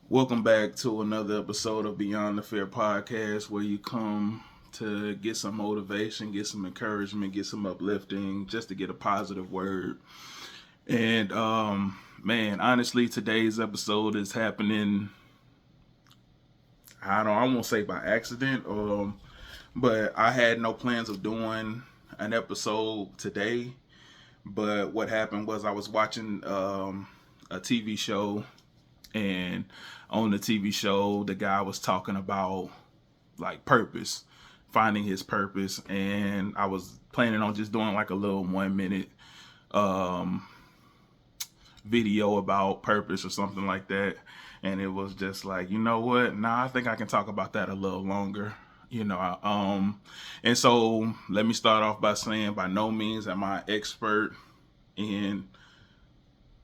Welcome back to another episode of Beyond the Fair podcast, where you come to get some motivation, get some encouragement, get some uplifting, just to get a positive word. And man, honestly, today's episode is happening. I won't say by accident, but I had no plans of doing an episode today. But what happened was I was watching a TV show, and on the TV show, the guy was talking about like purpose, finding his purpose, and I was planning on just doing like a little 1 minute um, video about purpose or something like that. And it was just like, you know what? Nah, I think I can talk about that a little longer. And so let me start off by saying, by no means am I expert in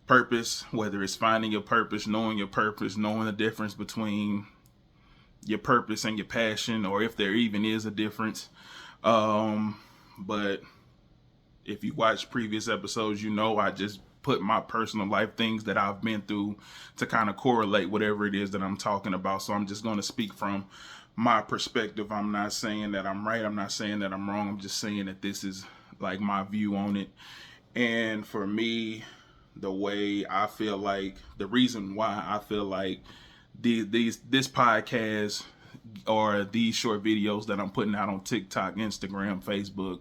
purpose, whether it's finding your purpose, knowing the difference between your purpose and your passion, or if there even is a difference. But if you watch previous episodes, you know I just put my personal life things that I've been through to kind of correlate whatever it is that I'm talking about. So I'm just going to speak from my perspective. I'm not saying that I'm right. I'm not saying that I'm wrong. I'm just saying that this is like my view on it. And for me, the way I feel like, the reason why I feel like this podcast or these short videos that I'm putting out on TikTok, Instagram, Facebook,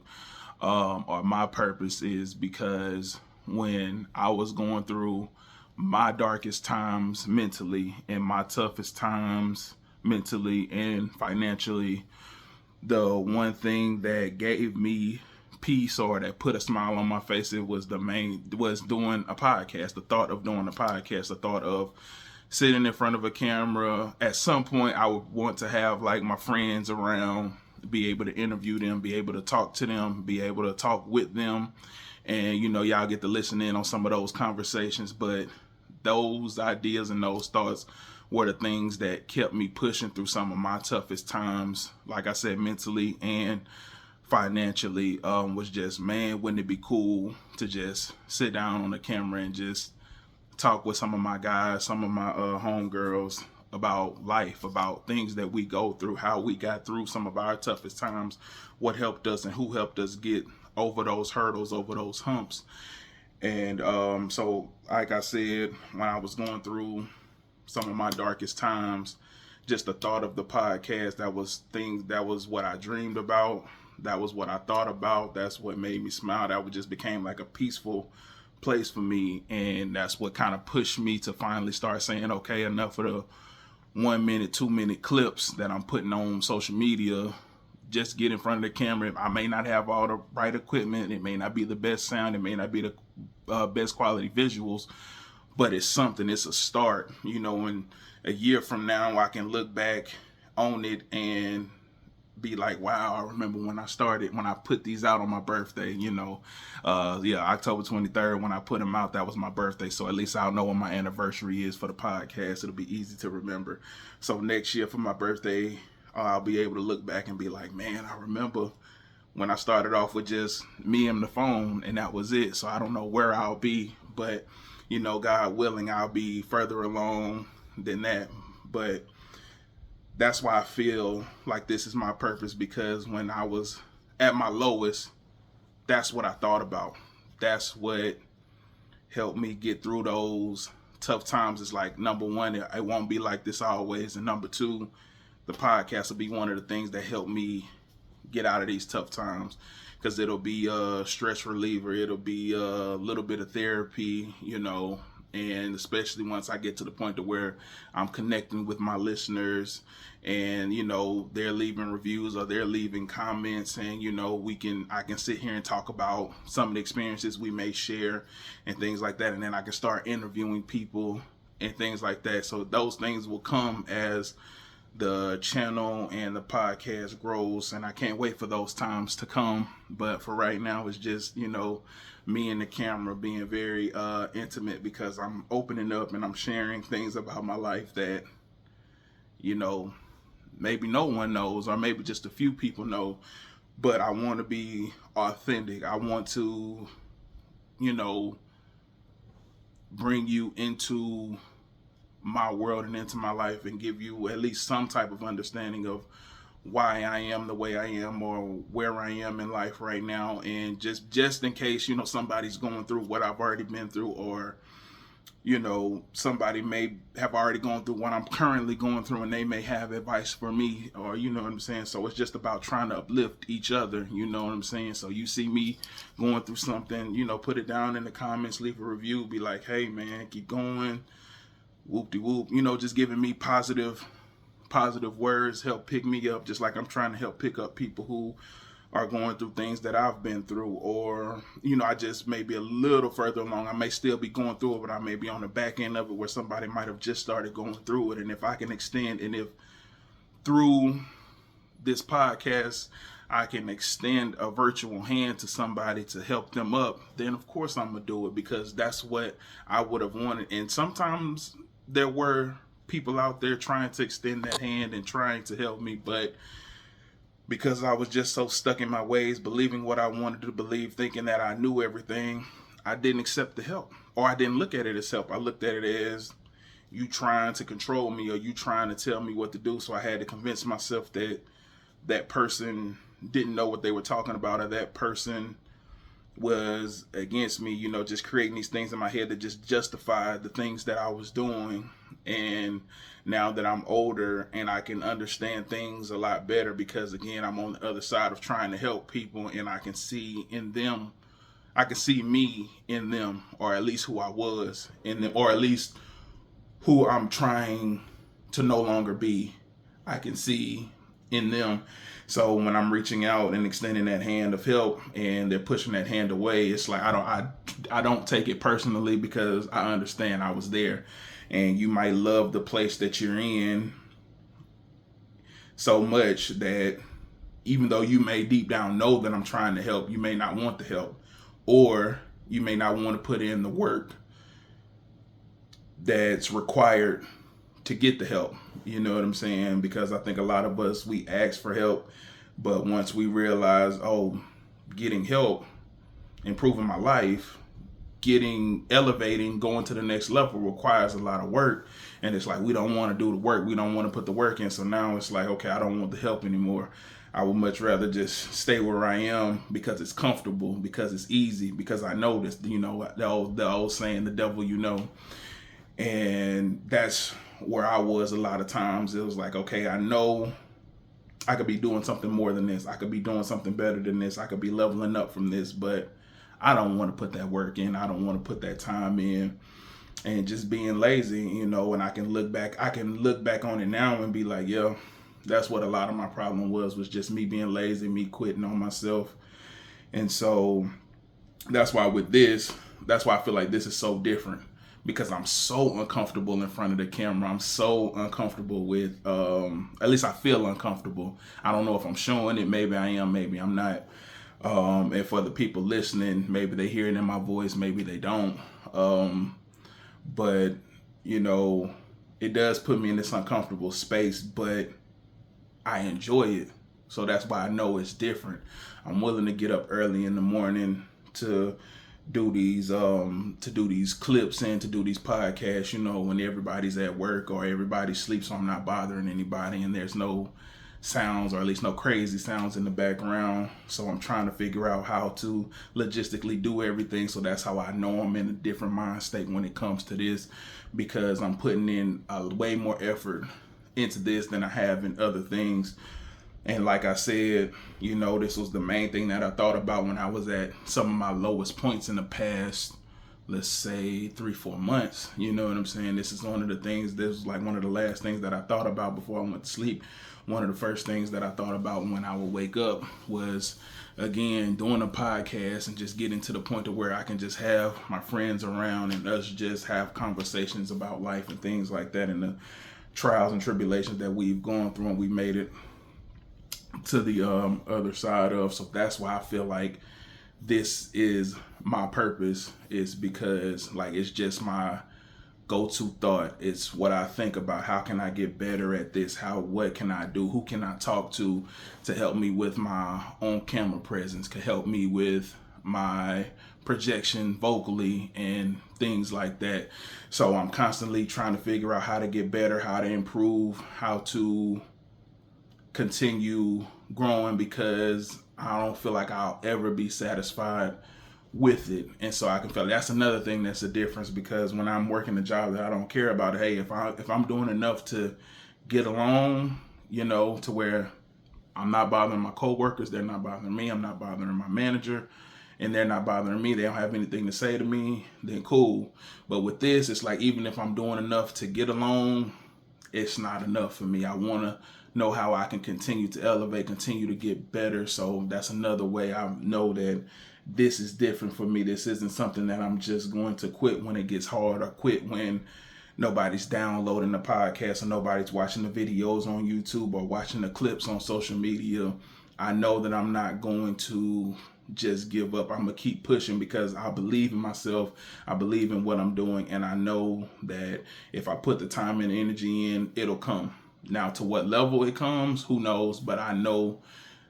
or my purpose is because when I was going through my darkest times mentally and my toughest times mentally and financially, the one thing that gave me peace or that put a smile on my face, it was doing a podcast. The thought of doing a podcast, the thought of sitting in front of a camera. At some point I would want to have like my friends around, be able to interview them, be able to talk to them, be able to talk with them, and y'all get to listen in on some of those conversations. But those ideas and those thoughts were the things that kept me pushing through some of my toughest times, like I said, mentally and financially. Was just, man, wouldn't it be cool to just sit down on the camera and just talk with some of my guys, some of my homegirls about life, about things that we go through, how we got through some of our toughest times, what helped us and who helped us get over those hurdles, over those humps. And so, like I said, when I was going through some of my darkest times, just the thought of the podcast, that was what I dreamed about. That was what I thought about. That's what made me smile. That just became like a peaceful place for me. And that's what kind of pushed me to finally start saying, okay, enough of the 1 minute, 2 minute clips that I'm putting on social media. Just get in front of the camera. I may not have all the right equipment. It may not be the best sound. It may not be the best quality visuals, but it's something. It's a start. And a year from now, I can look back on it and be like, wow, I remember when I put these out on my birthday. October 23rd, when I put them out, that was my birthday. So at least I'll know when my anniversary is for the podcast. It'll be easy to remember. So next year for my birthday, I'll be able to look back and be like, man, I remember when I started off with just me and the phone, and that was it. So I don't know where I'll be, but God willing, I'll be further along than that. But that's why I feel like this is my purpose, because when I was at my lowest, that's what I thought about. That's what helped me get through those tough times. It's like, number one, it won't be like this always. And number two, the podcast will be one of the things that helped me get out of these tough times, because it'll be a stress reliever. It'll be a little bit of therapy, and especially once I get to the point to where I'm connecting with my listeners, and they're leaving reviews or they're leaving comments, and I can sit here and talk about some of the experiences we may share and things like that, and then I can start interviewing people and things like that. So those things will come as the channel and the podcast grows, and I can't wait for those times to come. But for right now, it's just me and the camera being very intimate, because I'm opening up and I'm sharing things about my life that maybe no one knows, or maybe just a few people know. But I want to be authentic. I want to bring you into my world and into my life and give you at least some type of understanding of why I am the way I am or where I am in life right now. And just in case, somebody's going through what I've already been through, or somebody may have already gone through what I'm currently going through and they may have advice for me, or you know what I'm saying. So it's just about trying to uplift each other, you know what I'm saying. So you see me going through something, put it down in the comments, leave a review, be like, hey man, keep going, whoop-de-whoop, just giving me positive words, help pick me up, just like I'm trying to help pick up people who are going through things that I've been through, or I just may be a little further along. I may still be going through it, but I may be on the back end of it where somebody might have just started going through it. And if I can extend, and if through this podcast I can extend a virtual hand to somebody to help them up, then of course I'm gonna do it, because that's what I would have wanted. And sometimes there were people out there trying to extend that hand and trying to help me, but because I was just so stuck in my ways, believing what I wanted to believe, thinking that I knew everything, I didn't accept the help, or I didn't look at it as help. I looked at it as you trying to control me, or you trying to tell me what to do. So I had to convince myself that that person didn't know what they were talking about, or that person was against me, just creating these things in my head that just justify the things that I was doing. And now that I'm older and I can understand things a lot better, because again, I'm on the other side of trying to help people, and I can see in them, I can see me in them, or at least who I was in them, or at least who I'm trying to no longer be. I can see in them. So when I'm reaching out and extending that hand of help and they're pushing that hand away, it's like I don't take it personally, because I understand I was there. And you might love the place that you're in so much that even though you may deep down know that I'm trying to help, you may not want the help, or you may not want to put in the work that's required to get the help. You know what I'm saying? Because I think a lot of us, we ask for help, but once we realize, getting help, improving my life, elevating, going to the next level requires a lot of work. And it's like, we don't want to do the work. We don't want to put the work in. So now it's like, okay, I don't want the help anymore. I would much rather just stay where I am, because it's comfortable, because it's easy, because I know this, the old saying, the devil, and that's where I was a lot of times. It was like, okay, I know I could be doing something more than this. I could be doing something better than this. I could be leveling up from this, but I don't want to put that work in. I don't want to put that time in, and just being lazy, and I can look back on it now and be like, yeah, that's what a lot of my problem was just me being lazy, me quitting on myself. And so that's why I feel like this is so different, because I'm so uncomfortable in front of the camera. I'm so uncomfortable with, at least I feel uncomfortable. I don't know if I'm showing it. Maybe I am, maybe I'm not. And for the people listening, maybe they hear it in my voice, maybe they don't. But it does put me in this uncomfortable space, but I enjoy it. So that's why I know it's different. I'm willing to get up early in the morning to do these clips and to do these podcasts, when everybody's at work or everybody sleeps, so I'm not bothering anybody, and there's no sounds, or at least no crazy sounds in the background. So I'm trying to figure out how to logistically do everything. So that's how I know I'm in a different mind state when it comes to this, because I'm putting in way more effort into this than I have in other things. And like I said, this was the main thing that I thought about when I was at some of my lowest points in the past, let's say 3-4 months. You know what I'm saying? This is one of the things, this was like one of the last things that I thought about before I went to sleep. One of the first things that I thought about when I would wake up was, again, doing a podcast and just getting to the point to where I can just have my friends around and us just have conversations about life and things like that, and the trials and tribulations that we've gone through and we made it to the other side of. So that's why I feel like this is my purpose, is because it's just my go-to thought. It's what I think about. How can I get better at this? What can I do? Who can I talk to help me with my own camera presence? Could help me with my projection vocally and things like that. So I'm constantly trying to figure out how to get better, how to improve, how to continue growing, because I don't feel like I'll ever be satisfied with it. And so I can feel that's another thing that's a difference, because when I'm working a job that I don't care about, hey, if I'm doing enough to get along, to where I'm not bothering my coworkers, they're not bothering me, I'm not bothering my manager, and they're not bothering me, they don't have anything to say to me, then cool. But with this, it's like, even if I'm doing enough to get along, it's not enough for me. I want to know how I can continue to elevate, continue to get better. So that's another way I know that this is different for me. This isn't something that I'm just going to quit when it gets hard, or quit when nobody's downloading the podcast, or nobody's watching the videos on YouTube, or watching the clips on social media. I know that I'm not going to just give up. I'm gonna keep pushing, because I believe in myself, I believe in what I'm doing, and I know that if I put the time and energy in, it'll come. Now, to what level it comes, who knows, but I know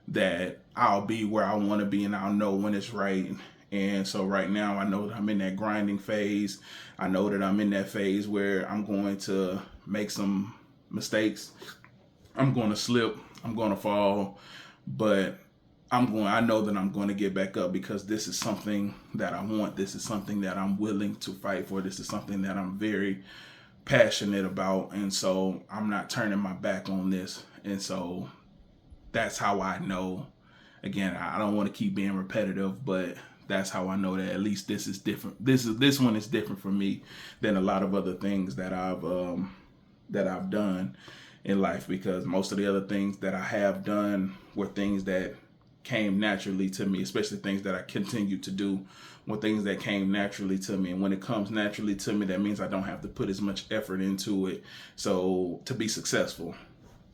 that I'll be where I want to be, and I'll know when it's right. And so right now, I know that I'm in that grinding phase. I know that I'm in that phase where I'm going to make some mistakes, I'm going to slip, I'm going to fall, but I know that I'm going to get back up, because this is something that I want. This is something that I'm willing to fight for. This is something that I'm very passionate about. And so I'm not turning my back on this. And so that's how I know. Again, I don't want to keep being repetitive, but that's how I know that at least this is different. This one is different for me than a lot of other things that I've done in life, because most of the other things that I have done were things that came naturally to me, especially things that I continue to do were things that came naturally to me. And when it comes naturally to me, that means I don't have to put as much effort into it, so to be successful.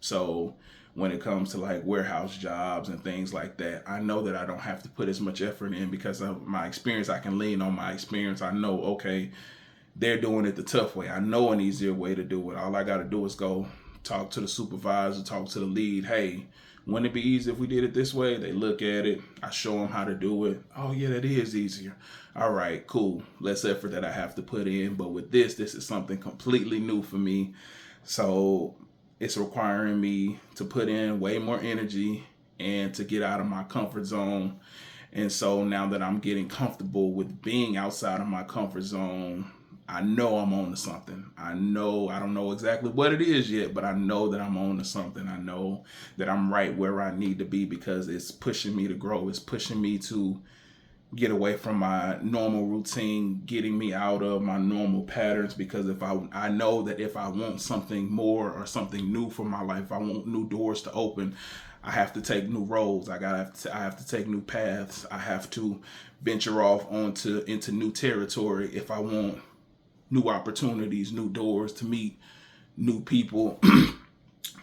So when it comes to like warehouse jobs and things like that, I know that I don't have to put as much effort in, because of my experience. I can lean on my experience. I know, okay, they're doing it the tough way. I know an easier way to do it. All I got to do is go talk to the supervisor, talk to the lead. Hey, wouldn't it be easy if we did it this way? They look at it. I show them how to do it. Oh yeah, that is easier. All right, cool. Less effort that I have to put in. But with this is something completely new for me. So it's requiring me to put in way more energy and to get out of my comfort zone. And so now that I'm getting comfortable with being outside of my comfort zone, I know I'm on to something. I don't know exactly what it is yet, but I know that I'm on to something. I know that I'm right where I need to be, because it's pushing me to grow. It's pushing me to get away from my normal routine, getting me out of my normal patterns. Because I know that if I want something more or something new for my life, I want new doors to open, I have to take new roads. I have to take new paths. I have to venture off into new territory if I want new opportunities, new doors, to meet new people,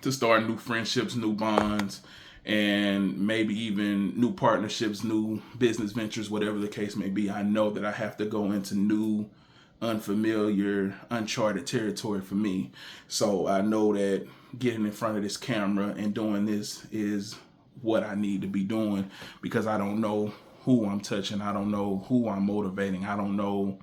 to start new friendships, new bonds, and maybe even new partnerships, new business ventures, whatever the case may be. I know that I have to go into new, unfamiliar, uncharted territory for me. So I know that getting in front of this camera and doing this is what I need to be doing, because I don't know who I'm touching. I don't know who I'm motivating. I don't know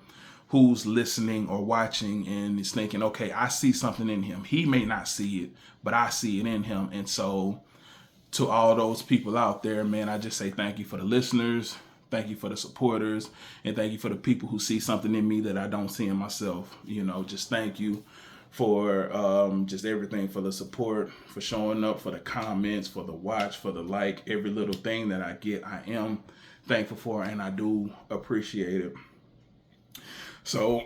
who's listening or watching and is thinking, okay, I see something in him. He may not see it, but I see it in him. And so to all those people out there, man, I just say thank you for the listeners. Thank you for the supporters, and thank you for the people who see something in me that I don't see in myself. Just thank you for just everything, for the support, for showing up, for the comments, for the watch, for the like. Every little thing that I get, I am thankful for, and I do appreciate it. So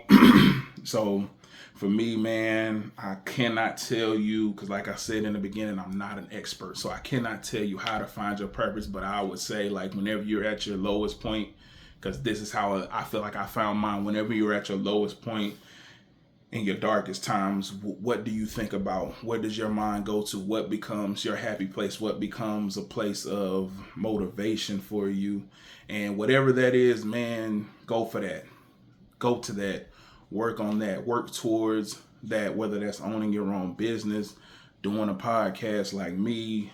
for me, man, I cannot tell you, because like I said in the beginning, I'm not an expert. So I cannot tell you how to find your purpose, but I would say, like, whenever you're at your lowest point, because this is how I feel like I found mine. Whenever you're at your lowest point, in your darkest times, what do you think about? Where does your mind go to? What becomes your happy place? What becomes a place of motivation for you? And whatever that is, man, go for that. Go to that, work on that, work towards that, whether that's owning your own business, doing a podcast like me,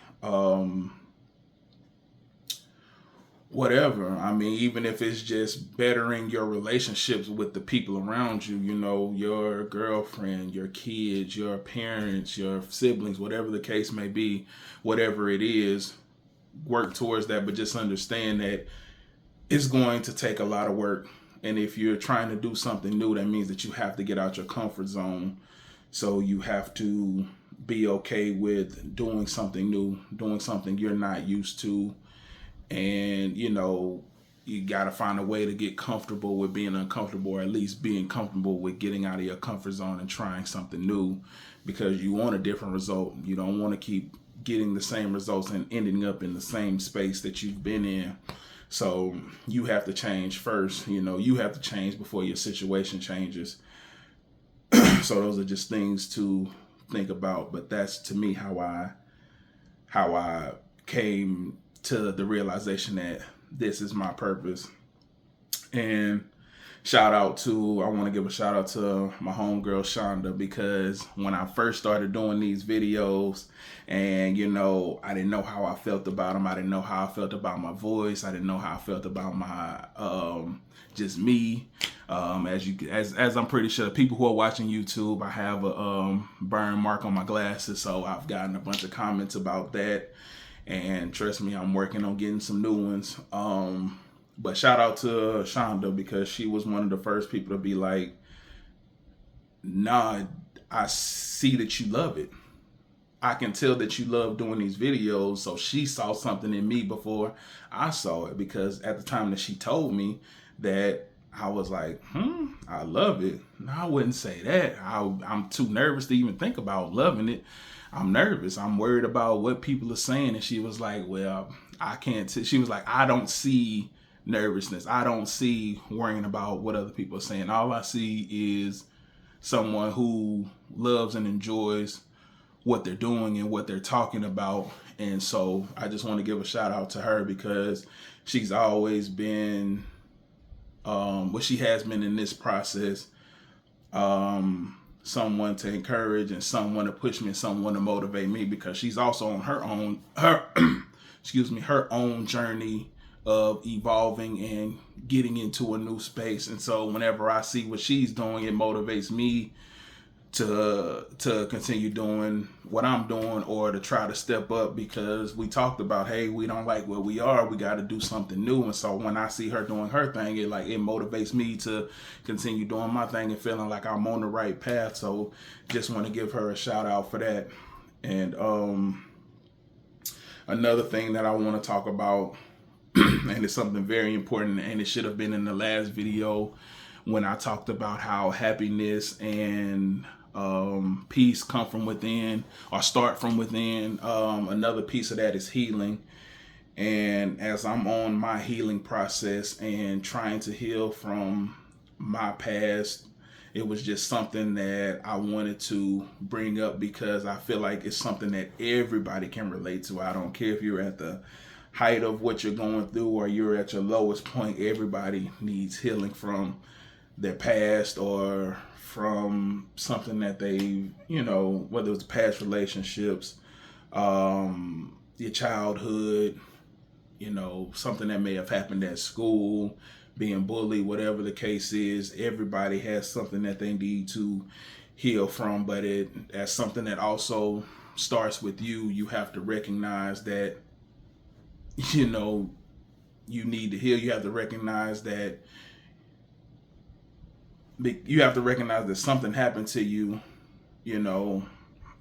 whatever. I mean, even if it's just bettering your relationships with the people around you, you know, your girlfriend, your kids, your parents, your siblings, whatever the case may be, whatever it is, work towards that. But just understand that it's going to take a lot of work. And if you're trying to do something new, that means that you have to get out your comfort zone. So you have to be okay with doing something new, doing something you're not used to. And, you know, you got to find a way to get comfortable with being uncomfortable, or at least being comfortable with getting out of your comfort zone and trying something new, because you want a different result. You don't want to keep getting the same results and ending up in the same space that you've been in. So you have to change first. You know, you have to change before your situation changes. So those are just things to think about. But that's, to me, how I came to the realization that this is my purpose. And I want to give a shout out to my homegirl Shonda, because when I first started doing these videos, and, you know, I didn't know how I felt about them. I didn't know how I felt about my voice. I didn't know how I felt about my just me. As I'm pretty sure people who are watching YouTube, I have a burn mark on my glasses, so I've gotten a bunch of comments about that. And trust me, I'm working on getting some new ones. But shout out to Shonda, because she was one of the first people to be like, nah, I see that you love it. I can tell that you love doing these videos. So she saw something in me before I saw it, because at the time that she told me that, I was like, I love it. No, I wouldn't say that. I'm too nervous to even think about loving it. I'm nervous. I'm worried about what people are saying. And she was like, well, I can't. She was like, I don't see nervousness. I don't see worrying about what other people are saying. All I see is someone who loves and enjoys what they're doing and what they're talking about. And so I just want to give a shout out to her, because she's always been what she has been in this process, someone to encourage and someone to push me and someone to motivate me, because she's also on her own journey of evolving and getting into a new space. And so whenever I see what she's doing, it motivates me to continue doing what I'm doing, or to try to step up, because we talked about, hey, we don't like where we are, we got to do something new. And so when I see her doing her thing, it motivates me to continue doing my thing and feeling like I'm on the right path. So just want to give her a shout out for that. And another thing that I want to talk about, and it's something very important, and it should have been in the last video when I talked about how happiness and peace come from within, or start from within. Another piece of that is healing. And as I'm on my healing process and trying to heal from my past, it was just something that I wanted to bring up, because I feel like it's something that everybody can relate to. I don't care if you're at the height of what you're going through or you're at your lowest point. Everybody needs healing from their past, or from something that they, you know, whether it's past relationships, your childhood, you know, something that may have happened at school, being bullied, whatever the case is. Everybody has something that they need to heal from, but as something that also starts with you. You have to recognize that, you know, you need to heal. You have to recognize that something happened to you, you know,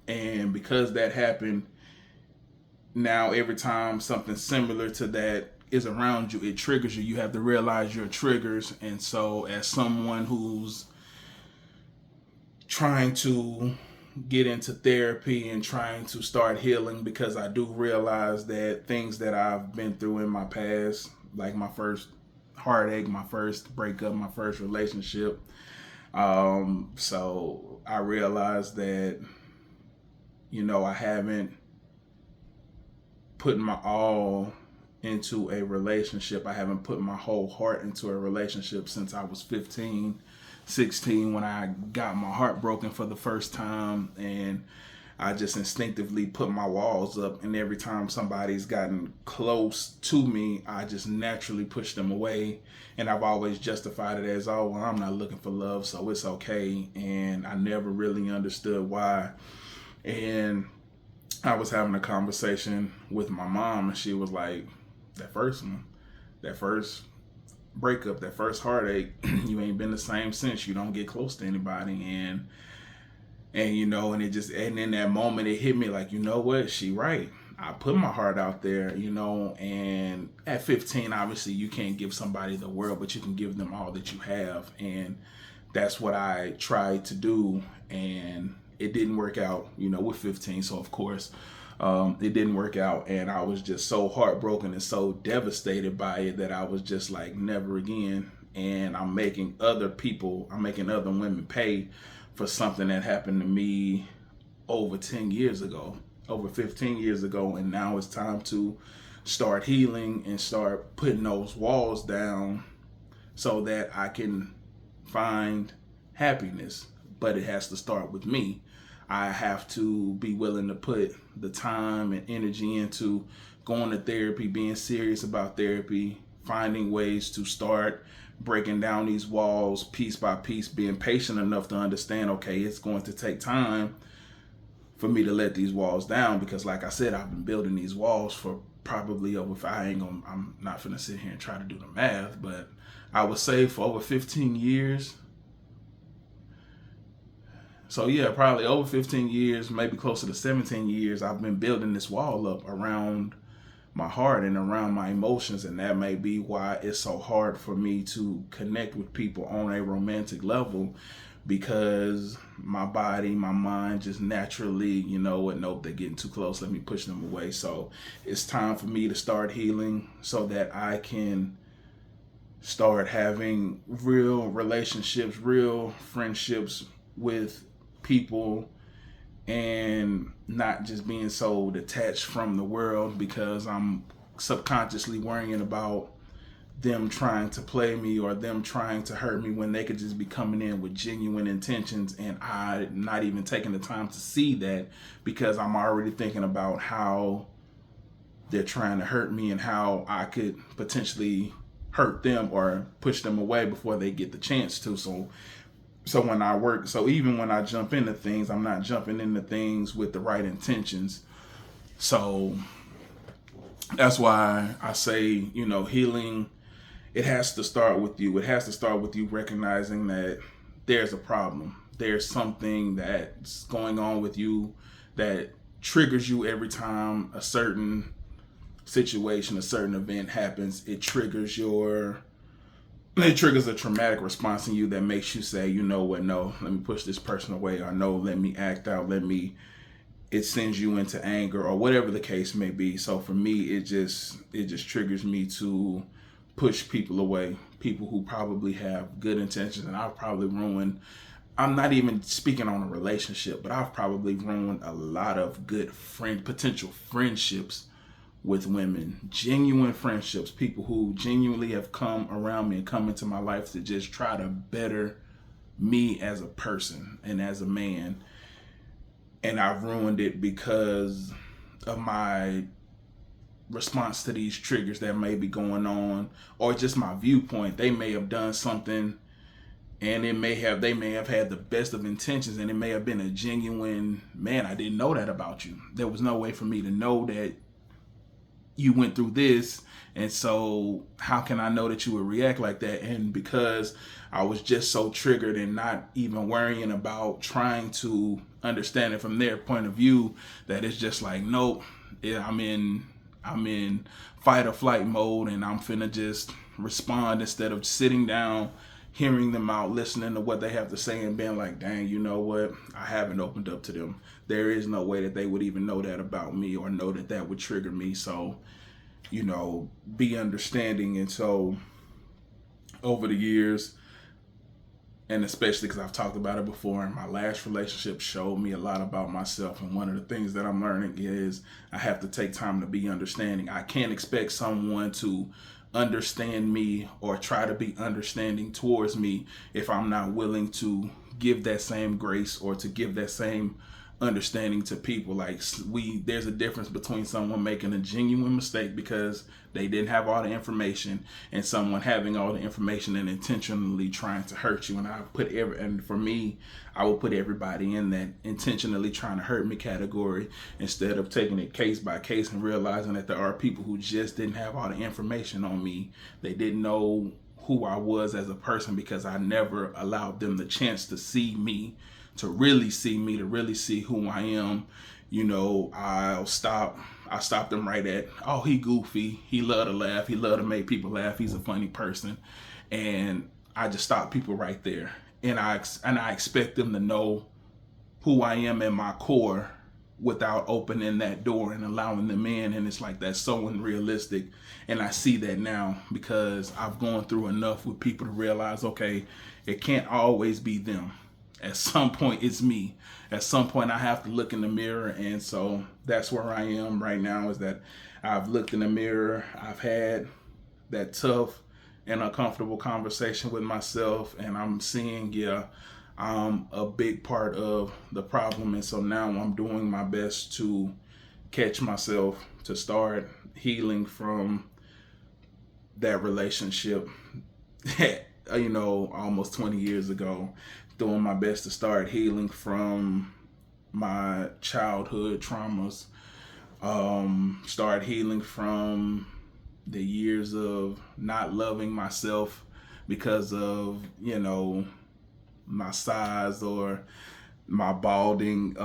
and because that happened, now every time something similar to that is around you, it triggers you. You have to realize your triggers. And so as someone who's trying to get into therapy and trying to start healing, because I do realize that things that I've been through in my past, like my first heartache, my first breakup, my first relationship, so I realized that, you know, I haven't put my all into a relationship. I haven't put my whole heart into a relationship since I was 15, 16, when I got my heart broken for the first time. And I just instinctively put my walls up, and every time somebody's gotten close to me, I just naturally push them away. And I've always justified it as, oh, well, I'm not looking for love, so it's okay. And I never really understood why. And I was having a conversation with my mom, and she was like, that first one, that first breakup, that first heartache, you ain't been the same since. You don't get close to anybody. And you know, and it just, and in that moment it hit me like, you know what, she right. I put my heart out there, you know. And at 15, obviously you can't give somebody the world, but you can give them all that you have. And that's what I tried to do. And it didn't work out, you know, with 15. So of course, it didn't work out. And I was just so heartbroken and so devastated by it that I was just like, never again. And I'm making other women pay for something that happened to me over 10 years ago, over 15 years ago. And now it's time to start healing and start putting those walls down so that I can find happiness. But it has to start with me. I have to be willing to put the time and energy into going to therapy, being serious about therapy, finding ways to start breaking down these walls piece by piece, being patient enough to understand, okay, it's going to take time for me to let these walls down, because like I said, I've been building these walls for probably over, I'm not finna sit here and try to do the math, but I would say for over 15 years. So yeah, probably over 15 years, maybe closer to 17 years, I've been building this wall up around my heart and around my emotions. And that may be why it's so hard for me to connect with people on a romantic level, because my body, my mind just naturally, you know what, nope, they're getting too close, let me push them away. So it's time for me to start healing so that I can start having real relationships, real friendships with people, and not just being so detached from the world because I'm subconsciously worrying about them trying to play me or them trying to hurt me, when they could just be coming in with genuine intentions, and I'm not even taking the time to see that, because I'm already thinking about how they're trying to hurt me and how I could potentially hurt them or push them away before they get the chance to. So even when I jump into things, I'm not jumping into things with the right intentions. So that's why I say, you know, healing, it has to start with you. It has to start with you recognizing that there's a problem. There's something that's going on with you that triggers you every time a certain situation, a certain event happens. It triggers a traumatic response in you that makes you say, you know what, no, let me push this person away, or no, let me act out, it sends you into anger, or whatever the case may be. So for me, it just triggers me to push people away, people who probably have good intentions. And I've probably ruined, I'm not even speaking on a relationship, but I've probably ruined a lot of good potential friendships with women, genuine friendships, people who genuinely have come around me and come into my life to just try to better me as a person and as a man. And I've ruined it because of my response to these triggers that may be going on, or just my viewpoint. They may have done something, and they may have had the best of intentions, and it may have been a genuine, man, I didn't know that about you. There was no way for me to know that you went through this, and so how can I know that you would react like that? And because I was just so triggered and not even worrying about trying to understand it from their point of view, that it's just like, nope, I'm in fight or flight mode, and I'm finna just respond instead of sitting down, hearing them out, listening to what they have to say, and being like, dang, you know what? I haven't opened up to them. There is no way that they would even know that about me, or know that that would trigger me. So, you know, be understanding. And so over the years, and especially because I've talked about it before, and my last relationship showed me a lot about myself. And one of the things that I'm learning is I have to take time to be understanding. I can't expect someone to understand me or try to be understanding towards me if I'm not willing to give that same grace or to give that same understanding to people. Like, there's a difference between someone making a genuine mistake because they didn't have all the information, and someone having all the information and intentionally trying to hurt you. And for me, I will put everybody in that intentionally trying to hurt me category, instead of taking it case by case and realizing that there are people who just didn't have all the information on me. They didn't know who I was as a person because I never allowed them the chance to see me, to really see me, to really see who I am. You know, I stop them right at, oh, he goofy, he love to laugh, he love to make people laugh, he's a funny person. And I just stop people right there. And I expect them to know who I am in my core without opening that door and allowing them in. And it's like, that's so unrealistic. And I see that now because I've gone through enough with people to realize, okay, it can't always be them. At some point, it's me. At some point, I have to look in the mirror. And so that's where I am right now, is that I've looked in the mirror. I've had that tough and uncomfortable conversation with myself. And I'm seeing, yeah, I'm a big part of the problem. And so now I'm doing my best to catch myself, to start healing from that relationship, you know, almost 20 years ago. Doing my best to start healing from my childhood traumas, start healing from the years of not loving myself because of, you know, my size or my balding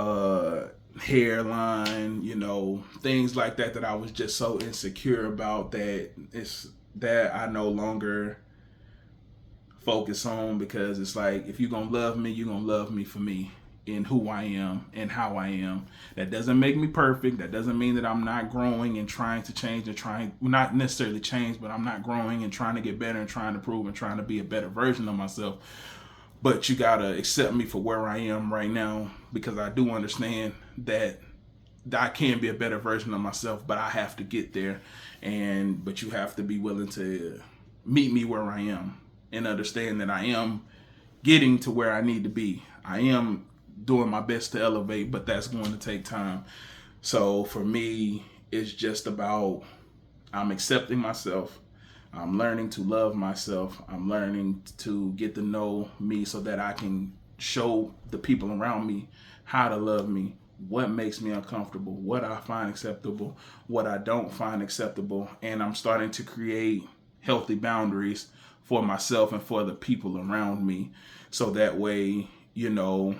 hairline, you know, things like that I was just so insecure about that I no longer focus on, because it's like, if you're gonna love me, you're gonna love me for me and who I am and how I am. That doesn't make me perfect. That doesn't mean that I'm not growing and trying to change and not necessarily change, but I'm not growing and trying to get better and trying to prove and trying to be a better version of myself. But you gotta accept me for where I am right now, because I do understand that I can be a better version of myself, but I have to get there. But you have to be willing to meet me where I am and understand that I am getting to where I need to be. I am doing my best to elevate, but that's going to take time. So for me, it's just about, I'm accepting myself. I'm learning to love myself. I'm learning to get to know me so that I can show the people around me how to love me, what makes me uncomfortable, what I find acceptable, what I don't find acceptable. And I'm starting to create healthy boundaries for myself and for the people around me. So that way, you know,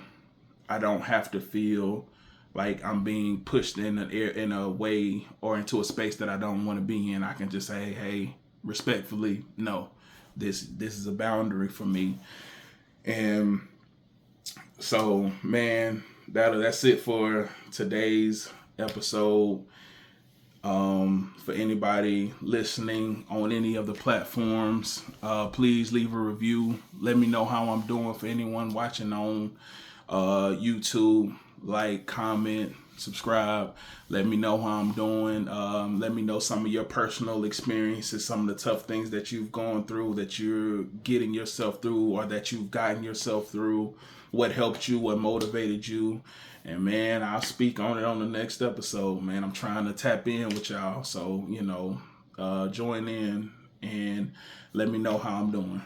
I don't have to feel like I'm being pushed in a way or into a space that I don't want to be in. I can just say, hey, respectfully, no, this is a boundary for me. And so, man, that's it for today's episode. For anybody listening on any of the platforms, please leave a review. Let me know how I'm doing. For anyone watching on YouTube, like, comment, subscribe. Let me know how I'm doing. Let me know some of your personal experiences, some of the tough things that you've gone through, that you're getting yourself through, or that you've gotten yourself through. What helped you, what motivated you. And man, I'll speak on it on the next episode, man. I'm trying to tap in with y'all. So, you know, join in and let me know how I'm doing.